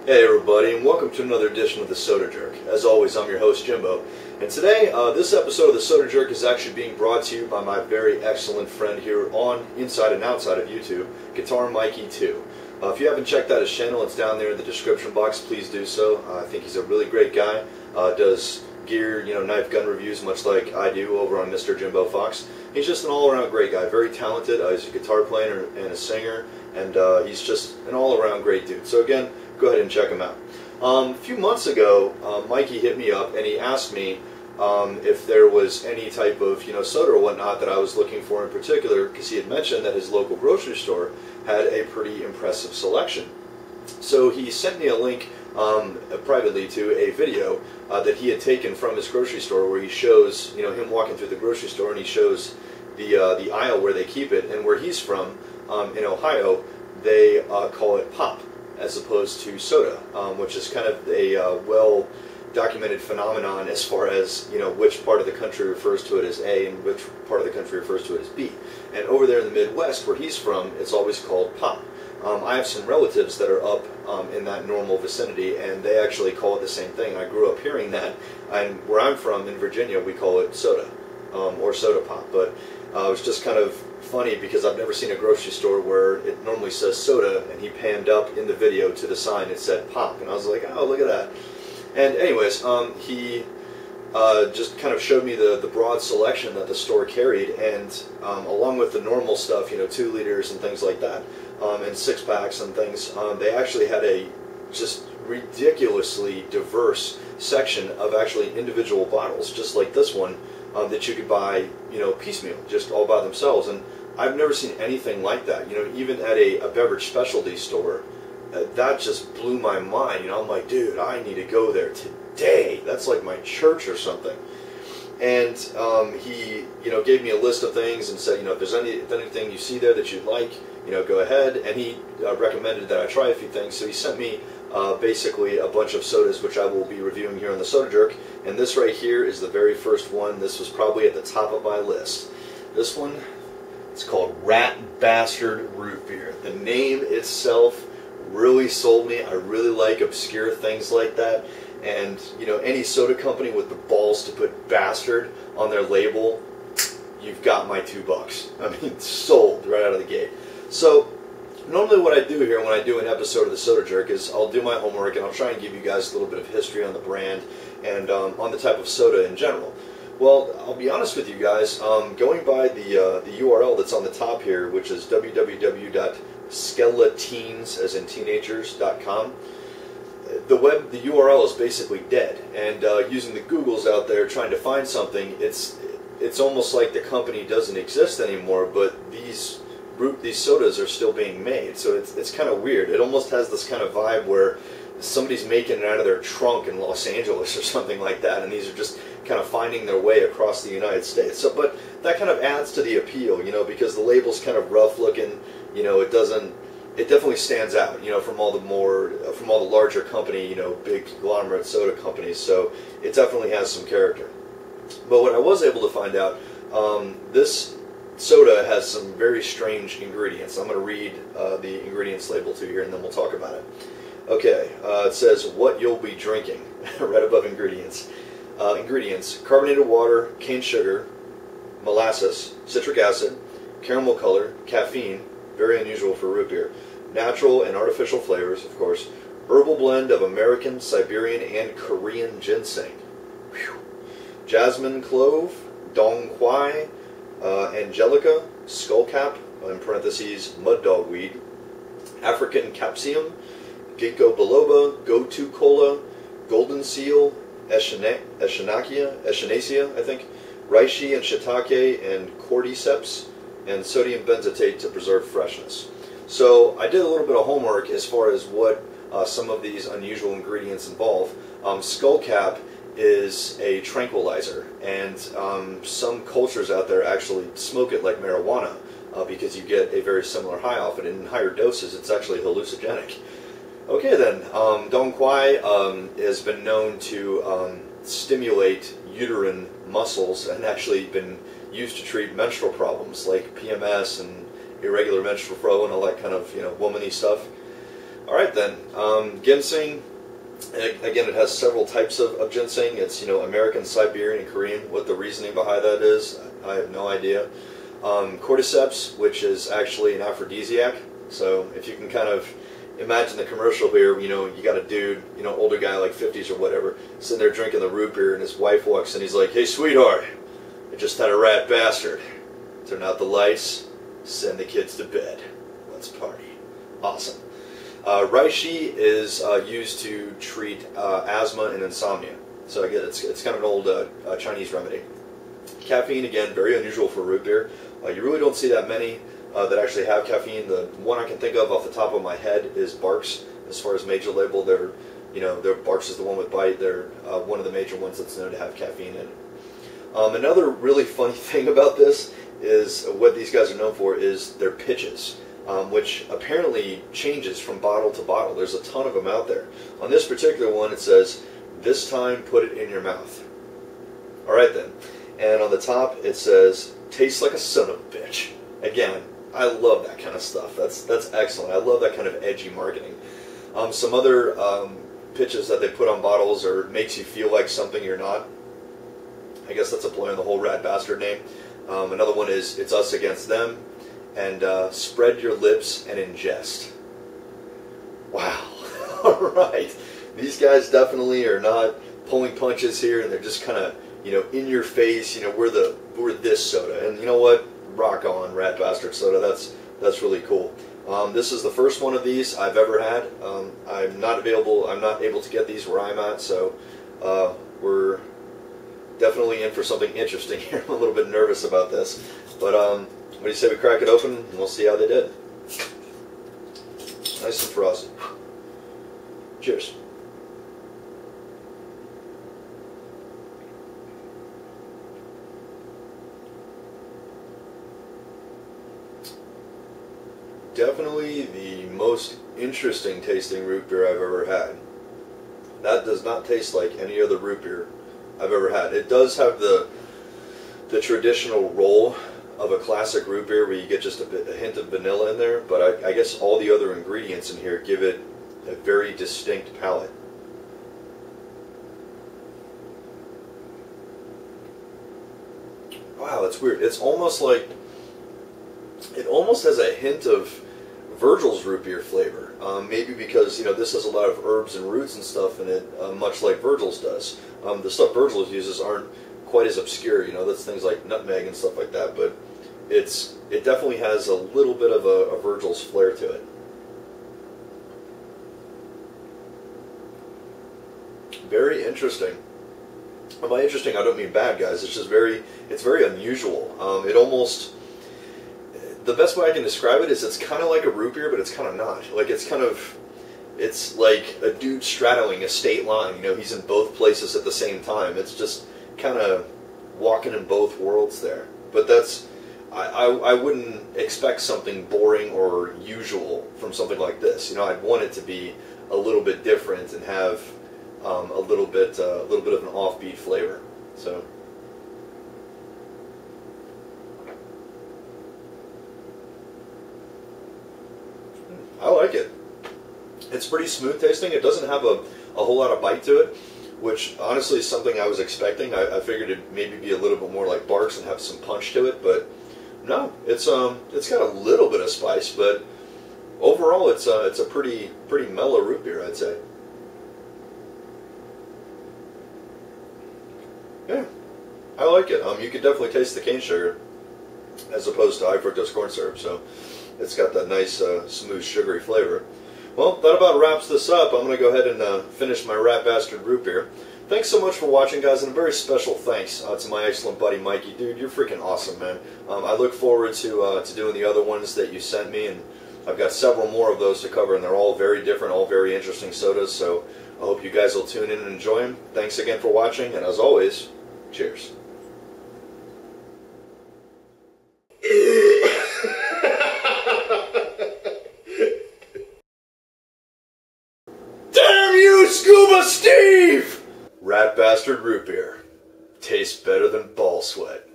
Hey everybody, and welcome to another edition of the Soda Jerk. As always, I'm your host Jimbo, and today this episode of the Soda Jerk is actually being brought to you by my very excellent friend here on inside and outside of YouTube, Guitar Mikey 2. If you haven't checked out his channel, it's down there in the description box. Please do so. I think he's a really great guy. Does gear, knife gun reviews much like I do over on Mr. Jimbo Fox. He's just an all-around great guy, very talented. He's a guitar player and a singer, and he's just an all-around great dude. So again, go ahead and check him out. A few months ago, Mikey hit me up and he asked me if there was any type of soda or whatnot that I was looking for in particular, because he had mentioned that his local grocery store had a pretty impressive selection. So he sent me a link privately to a video that he had taken from his grocery store, where he shows him walking through the grocery store, and he shows the aisle where they keep it. And where he's from, in Ohio, they call it pop as opposed to soda, which is kind of a well-documented phenomenon as far as which part of the country refers to it as A and which part of the country refers to it as B. And over there in the Midwest, where he's from, it's always called pop. I have some relatives that are up in that normal vicinity, and they actually call it the same thing. I grew up hearing that, and where I'm from in Virginia, we call it soda, or soda pop. But it was just kind of funny because I've never seen a grocery store where it normally says soda, and he panned up in the video to the sign, it said pop, and I was like, oh, look at that. And anyways, he just kind of showed me the broad selection that the store carried, and along with the normal stuff, 2 liters and things like that, and 6-packs and things, they actually had a just ridiculously diverse section of actually individual bottles, just like this one, that you could buy, piecemeal, just all by themselves. And I've never seen anything like that. Even at a beverage specialty store, that just blew my mind. I'm like, dude, I need to go there today. That's like my church or something. And he, gave me a list of things and said, if there's anything you see there that you'd like, go ahead. And he recommended that I try a few things. So he sent me basically a bunch of sodas, which I will be reviewing here on the Soda Jerk. And this right here is the very first one. This was probably at the top of my list. This one, it's called Rat Bastard Root Beer. The name itself really sold me. I really like obscure things like that. And, any soda company with the balls to put bastard on their label, you've got my $2. I mean, sold right out of the gate. So, normally what I do here when I do an episode of the Soda Jerk is I'll do my homework and I'll try and give you guys a little bit of history on the brand and on the type of soda in general. Well, I'll be honest with you guys, going by the URL that's on the top here, which is www.skeletines, as in teenagers.com, the URL is basically dead, and using the Googles out there trying to find something, it's almost like the company doesn't exist anymore, but these sodas are still being made, so it's kind of weird. It almost has this kind of vibe where somebody's making it out of their trunk in Los Angeles or something like that, and these are just kind of finding their way across the United States. So, but that kind of adds to the appeal, because the label's kind of rough looking. It definitely stands out, from all the larger company, big conglomerate soda companies. So it definitely has some character. But what I was able to find out, this soda has some very strange ingredients. I'm going to read the ingredients label to you here, and then we'll talk about it. Okay, it says what you'll be drinking, right above ingredients. Ingredients: carbonated water, cane sugar, molasses, citric acid, caramel color, caffeine, very unusual for root beer, natural and artificial flavors, of course, herbal blend of American, Siberian, and Korean ginseng, whew, jasmine clove, dong quai, angelica, skullcap, in parentheses, mud dogweed, African capsium, ginkgo biloba, gotu kola, golden seal, echinacea, I think, reishi and shiitake, and cordyceps, and sodium benzoate to preserve freshness. So I did a little bit of homework as far as what some of these unusual ingredients involve. Skullcap is a tranquilizer, and some cultures out there actually smoke it like marijuana because you get a very similar high off it, and in higher doses it's actually hallucinogenic. Okay then, dong quai has been known to stimulate uterine muscles and actually been used to treat menstrual problems like PMS and irregular menstrual flow and all that kind of womany stuff. All right then, ginseng. Again, it has several types of ginseng. It's, American, Siberian, and Korean. What the reasoning behind that is, I have no idea. Cordyceps, which is actually an aphrodisiac. So if you can kind of imagine the commercial here, you got a dude, older guy like 50s or whatever, sitting there drinking the root beer, and his wife walks in. He's like, "Hey, sweetheart, I just had a rat bastard. Turn out the lights, send the kids to bed. Let's party." Awesome. Reishi is used to treat asthma and insomnia. So again, it's kind of an old Chinese remedy. Caffeine, again, very unusual for root beer. You really don't see that many that actually have caffeine. The one I can think of off the top of my head is Barks. As far as major label, their Barks is the one with bite. They're one of the major ones that's known to have caffeine in it. Another really funny thing about this is what these guys are known for is their pitches. Which apparently changes from bottle to bottle. There's a ton of them out there. On this particular one, it says, "This time, put it in your mouth." All right then. And on the top, it says, "Tastes like a son of a bitch." Again, I love that kind of stuff. That's excellent. I love that kind of edgy marketing. Some other pitches that they put on bottles are "makes you feel like something you're not." I guess that's a play on the whole rat bastard name. Another one is "It's us against them." And "spread your lips and ingest." Wow. All right. These guys definitely are not pulling punches here, and they're just kind of, in your face. We're this soda, and you know what? Rock on, Rat Bastard Soda. That's really cool. This is the first one of these I've ever had. I'm not able to get these where I'm at, so we're definitely in for something interesting here. I'm a little bit nervous about this, but what do you say we crack it open and we'll see how they did? Nice and frosty. Cheers. Definitely the most interesting tasting root beer I've ever had. That does not taste like any other root beer I've ever had. It does have the traditional roll of a classic root beer where you get just a hint of vanilla in there, but I guess all the other ingredients in here give it a very distinct palate. Wow, that's weird. It's almost like, it almost has a hint of Virgil's root beer flavor. Maybe because, this has a lot of herbs and roots and stuff in it, much like Virgil's does. The stuff Virgil's uses aren't quite as obscure, that's things like nutmeg and stuff like that, but it definitely has a little bit of a Virgil's flair to it. Very interesting. And by interesting, I don't mean bad, guys. It's just it's very unusual. The best way I can describe it is it's kind of like a root beer, but it's kind of not. Like it's like a dude straddling a state line. He's in both places at the same time. It's just kind of walking in both worlds there. But I wouldn't expect something boring or usual from something like this. I'd want it to be a little bit different and have a little bit of an offbeat flavor. So. I like it. It's pretty smooth tasting. It doesn't have a whole lot of bite to it, which honestly is something I was expecting. I figured it'd maybe be a little bit more like Barks and have some punch to it, but no, it's got a little bit of spice, but overall it's a pretty mellow root beer, I'd say. Yeah, I like it. You can definitely taste the cane sugar as opposed to high fructose corn syrup, so it's got that nice smooth sugary flavor. Well, that about wraps this up. I'm going to go ahead and finish my Rat Bastard root beer. Thanks so much for watching, guys, and a very special thanks to my excellent buddy Mikey. Dude, you're freaking awesome, man. I look forward to doing the other ones that you sent me, and I've got several more of those to cover, and they're all very different, all very interesting sodas, so I hope you guys will tune in and enjoy them. Thanks again for watching, and as always, cheers. Damn you, Scuba Steve! Rat Bastard root beer. Tastes better than ball sweat.